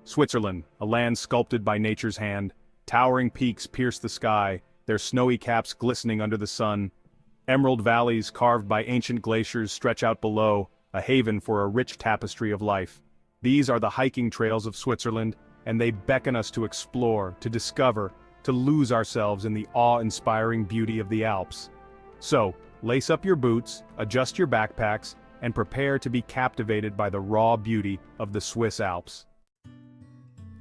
Switzerland, a land sculpted by nature's hand. Towering peaks pierce the sky, their snowy caps glistening under the sun. Emerald valleys carved by ancient glaciers stretch out below, a haven for a rich tapestry of life. These are the hiking trails of Switzerland, and they beckon us to explore, to discover, to lose ourselves in the awe-inspiring beauty of the Alps. So, lace up your boots, adjust your backpacks, and prepare to be captivated by the raw beauty of the Swiss Alps.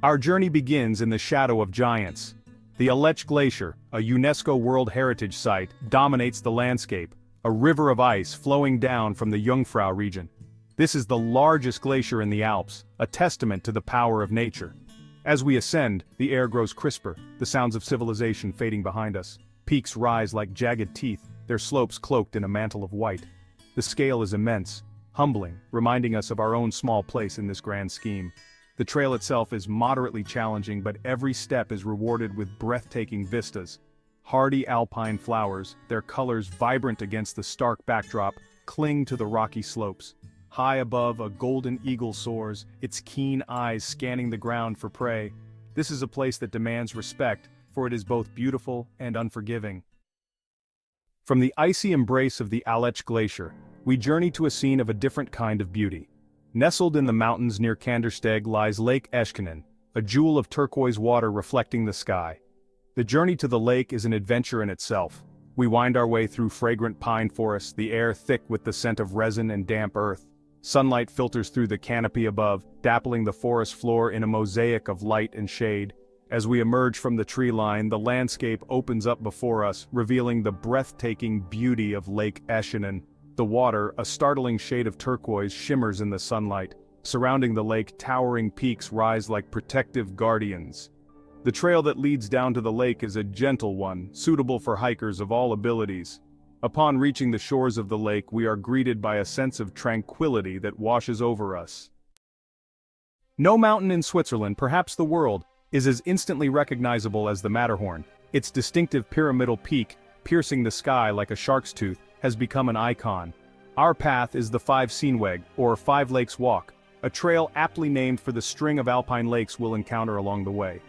Our journey begins in the shadow of giants. The Aletsch Glacier, a UNESCO World Heritage Site, dominates the landscape, a river of ice flowing down from the Jungfrau region. This is the largest glacier in the Alps, a testament to the power of nature. As we ascend, the air grows crisper, the sounds of civilization fading behind us. Peaks rise like jagged teeth, their slopes cloaked in a mantle of white. The scale is immense, humbling, reminding us of our own small place in this grand scheme. The trail itself is moderately challenging, but every step is rewarded with breathtaking vistas. Hardy alpine flowers, their colors vibrant against the stark backdrop, cling to the rocky slopes. High above, a golden eagle soars, its keen eyes scanning the ground for prey. This is a place that demands respect, for it is both beautiful and unforgiving. From the icy embrace of the Aletsch Glacier, we journey to a scene of a different kind of beauty. Nestled in the mountains near Kandersteg lies Lake Eskinen, a jewel of turquoise water reflecting the sky. The journey to the lake is an adventure in itself. We wind our way through fragrant pine forests, the air thick with the scent of resin and damp earth. Sunlight filters through the canopy above, dappling the forest floor in a mosaic of light and shade. As we emerge from the tree line, the landscape opens up before us, revealing the breathtaking beauty of Lake Eskinen. The water, a startling shade of turquoise, shimmers in the sunlight. Surrounding the lake, towering peaks rise like protective guardians. The trail that leads down to the lake is a gentle one, suitable for hikers of all abilities. Upon reaching the shores of the lake, we are greeted by a sense of tranquility that washes over us. No mountain in Switzerland, perhaps the world, is as instantly recognizable as the Matterhorn. Its distinctive pyramidal peak, piercing the sky like a shark's tooth, has become an icon. Our path is the Five Seenweg, or Five Lakes Walk, a trail aptly named for the string of alpine lakes we'll encounter along the way.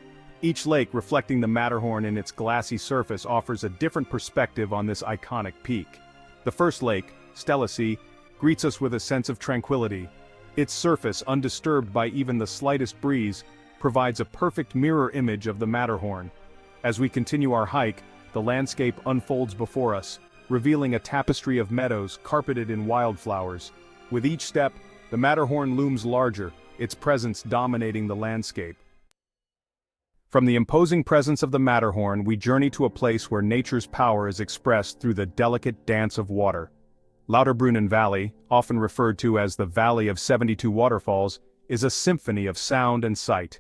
Each lake, reflecting the Matterhorn in its glassy surface, offers a different perspective on this iconic peak. The first lake, Stellasee, greets us with a sense of tranquility. Its surface, undisturbed by even the slightest breeze, provides a perfect mirror image of the Matterhorn. As we continue our hike, the landscape unfolds before us, revealing a tapestry of meadows carpeted in wildflowers. With each step, the Matterhorn looms larger, its presence dominating the landscape. From the imposing presence of the Matterhorn, we journey to a place where nature's power is expressed through the delicate dance of water. Lauterbrunnen Valley, often referred to as the Valley of 72 Waterfalls, is a symphony of sound and sight.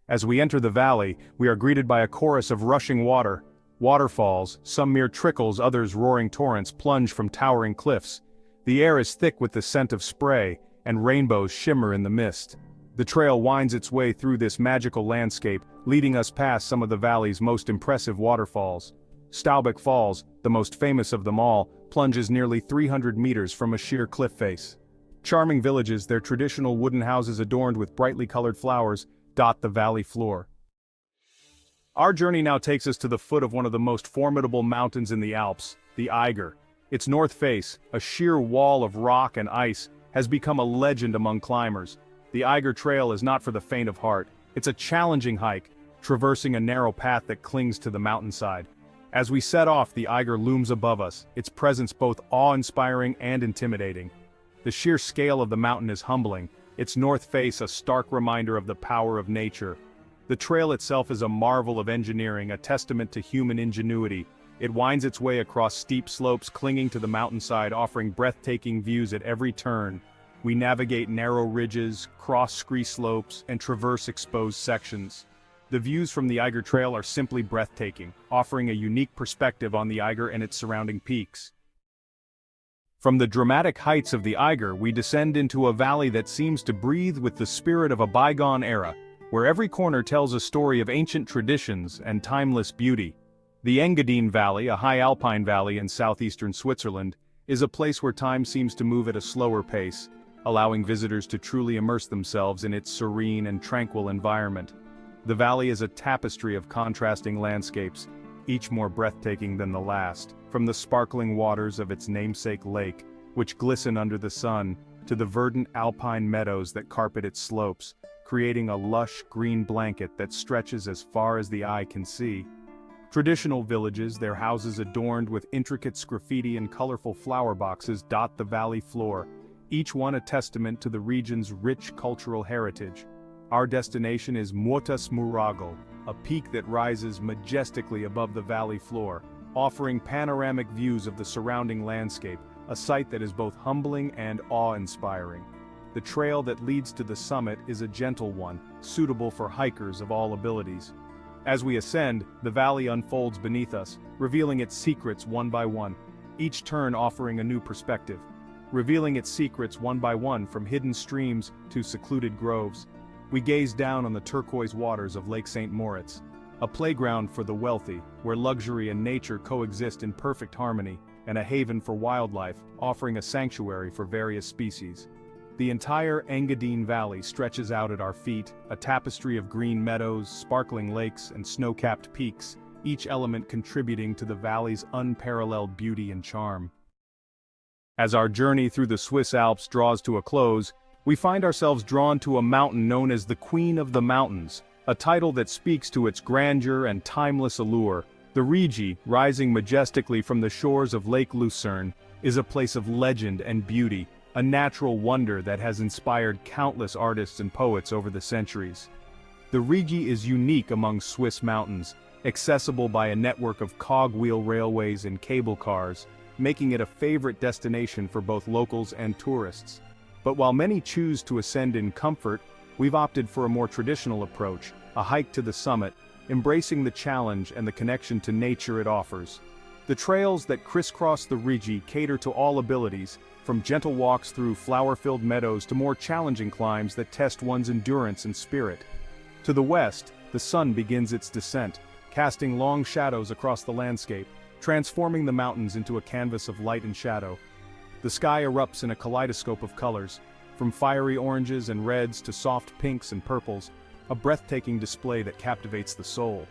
As we enter the valley, we are greeted by a chorus of rushing water. Waterfalls, some mere trickles, others roaring torrents, plunge from towering cliffs. The air is thick with the scent of spray, and rainbows shimmer in the mist. The trail winds its way through this magical landscape, leading us past some of the valley's most impressive waterfalls. Staubeck Falls, the most famous of them all, plunges nearly 300 meters from a sheer cliff face. Charming villages, their traditional wooden houses adorned with brightly colored flowers, dot the valley floor. Our journey now takes us to the foot of one of the most formidable mountains in the Alps, the Eiger. Its north face, a sheer wall of rock and ice, has become a legend among climbers. The Eiger Trail is not for the faint of heart. It's a challenging hike, traversing a narrow path that clings to the mountainside. As we set off, the Eiger looms above us, its presence both awe-inspiring and intimidating. The sheer scale of the mountain is humbling, its north face a stark reminder of the power of nature. The trail itself is a marvel of engineering, a testament to human ingenuity. It winds its way across steep slopes clinging to the mountainside, offering breathtaking views at every turn. We navigate narrow ridges, cross scree slopes, and traverse exposed sections. The views from the Eiger Trail are simply breathtaking, offering a unique perspective on the Eiger and its surrounding peaks. From the dramatic heights of the Eiger, we descend into a valley that seems to breathe with the spirit of a bygone era, where every corner tells a story of ancient traditions and timeless beauty. The Engadine Valley, a high alpine valley in southeastern Switzerland, is a place where time seems to move at a slower pace. allowing visitors to truly immerse themselves in its serene and tranquil environment. The valley is a tapestry of contrasting landscapes, each more breathtaking than the last, from the sparkling waters of its namesake lake, which glisten under the sun, to the verdant alpine meadows that carpet its slopes, creating a lush green blanket that stretches as far as the eye can see. Traditional villages, their houses adorned with intricate graffiti and colorful flower boxes, dot the valley floor, each one a testament to the region's rich cultural heritage. Our destination is Muotas Muragal, a peak that rises majestically above the valley floor, offering panoramic views of the surrounding landscape, a sight that is both humbling and awe-inspiring. The trail that leads to the summit is a gentle one, suitable for hikers of all abilities. As we ascend, the valley unfolds beneath us, revealing its secrets one by one, each turn offering a new perspective, revealing its secrets one by one from hidden streams to secluded groves. We gaze down on the turquoise waters of Lake St. Moritz, a playground for the wealthy, where luxury and nature coexist in perfect harmony, and a haven for wildlife, offering a sanctuary for various species. The entire Engadine Valley stretches out at our feet, a tapestry of green meadows, sparkling lakes, and snow-capped peaks, each element contributing to the valley's unparalleled beauty and charm. As our journey through the Swiss Alps draws to a close, we find ourselves drawn to a mountain known as the Queen of the Mountains, a title that speaks to its grandeur and timeless allure. The Rigi, rising majestically from the shores of Lake Lucerne, is a place of legend and beauty, a natural wonder that has inspired countless artists and poets over the centuries. The Rigi is unique among Swiss mountains, accessible by a network of cogwheel railways and cable cars, making it a favorite destination for both locals and tourists. But while many choose to ascend in comfort, we've opted for a more traditional approach, a hike to the summit, embracing the challenge and the connection to nature it offers. The trails that crisscross the Rigi cater to all abilities, from gentle walks through flower-filled meadows to more challenging climbs that test one's endurance and spirit. To the west, the sun begins its descent, casting long shadows across the landscape, transforming the mountains into a canvas of light and shadow. The sky erupts in a kaleidoscope of colors, from fiery oranges and reds to soft pinks and purples, a breathtaking display that captivates the soul.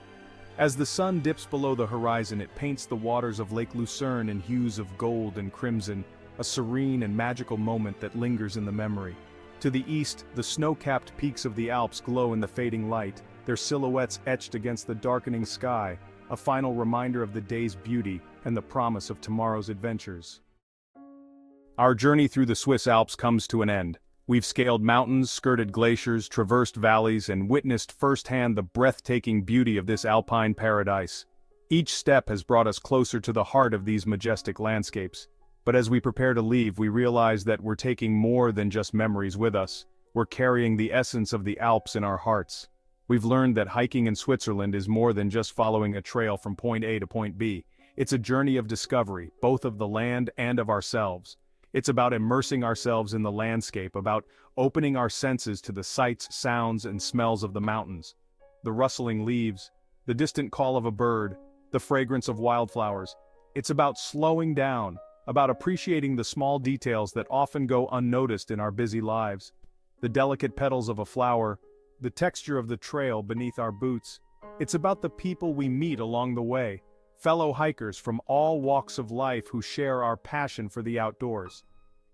As the sun dips below the horizon, it paints the waters of Lake Lucerne in hues of gold and crimson, a serene and magical moment that lingers in the memory. To the east, the snow-capped peaks of the Alps glow in the fading light, their silhouettes etched against the darkening sky, a final reminder of the day's beauty and the promise of tomorrow's adventures. Our journey through the Swiss Alps comes to an end. We've scaled mountains, skirted glaciers, traversed valleys, and witnessed firsthand the breathtaking beauty of this alpine paradise. Each step has brought us closer to the heart of these majestic landscapes. But as we prepare to leave, we realize that we're taking more than just memories with us. We're carrying the essence of the Alps in our hearts. We've learned that hiking in Switzerland is more than just following a trail from point A to point B. It's a journey of discovery, both of the land and of ourselves. It's about immersing ourselves in the landscape, about opening our senses to the sights, sounds, and smells of the mountains. The rustling leaves, the distant call of a bird, the fragrance of wildflowers. It's about slowing down, about appreciating the small details that often go unnoticed in our busy lives. The delicate petals of a flower, the texture of the trail beneath our boots. It's about the people we meet along the way, fellow hikers from all walks of life who share our passion for the outdoors.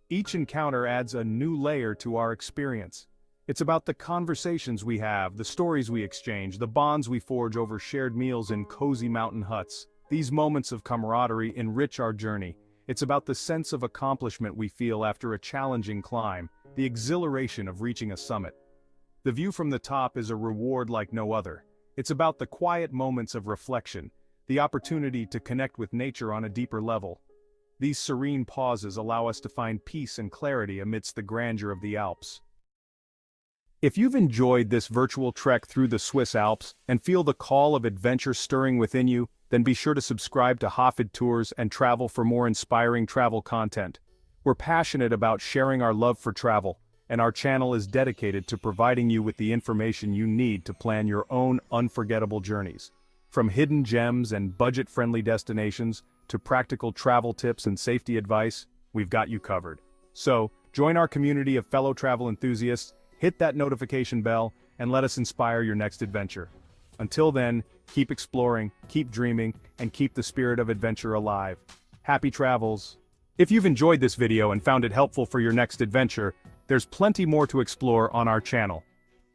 Each encounter adds a new layer to our experience. It's about the conversations we have, the stories we exchange, the bonds we forge over shared meals in cozy mountain huts. These moments of camaraderie enrich our journey. It's about the sense of accomplishment we feel after a challenging climb, the exhilaration of reaching a summit. The view from the top is a reward like no other. It's about the quiet moments of reflection, the opportunity to connect with nature on a deeper level. These serene pauses allow us to find peace and clarity amidst the grandeur of the Alps. If you've enjoyed this virtual trek through the Swiss Alps and feel the call of adventure stirring within you, then be sure to subscribe to Hafid Tours and Travel for more inspiring travel content. We're passionate about sharing our love for travel, and our channel is dedicated to providing you with the information you need to plan your own unforgettable journeys. From hidden gems and budget-friendly destinations to practical travel tips and safety advice, we've got you covered. So, Join our community of fellow travel enthusiasts, hit that notification bell, and let us inspire your next adventure. Until then, keep exploring, keep dreaming, and keep the spirit of adventure alive. Happy travels! If you've enjoyed this video and found it helpful for your next adventure, there's plenty more to explore on our channel.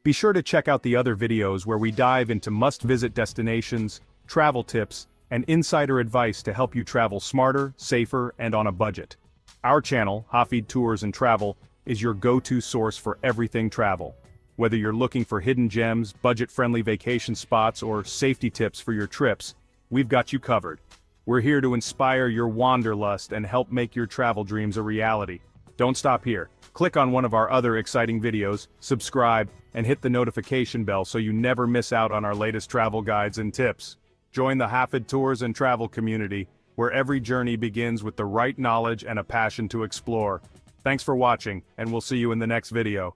Be sure to check out the other videos where we dive into must-visit destinations, travel tips, and insider advice to help you travel smarter, safer, and on a budget. Our channel, Hafid Tours and Travel, is your go-to source for everything travel. Whether you're looking for hidden gems, budget-friendly vacation spots, or safety tips for your trips, we've got you covered. We're here to inspire your wanderlust and help make your travel dreams a reality. Don't stop here. Click on one of our other exciting videos, subscribe, and hit the notification bell so you never miss out on our latest travel guides and tips. Join the Hafid Tours and Travel community, where every journey begins with the right knowledge and a passion to explore. Thanks for watching, and we'll see you in the next video.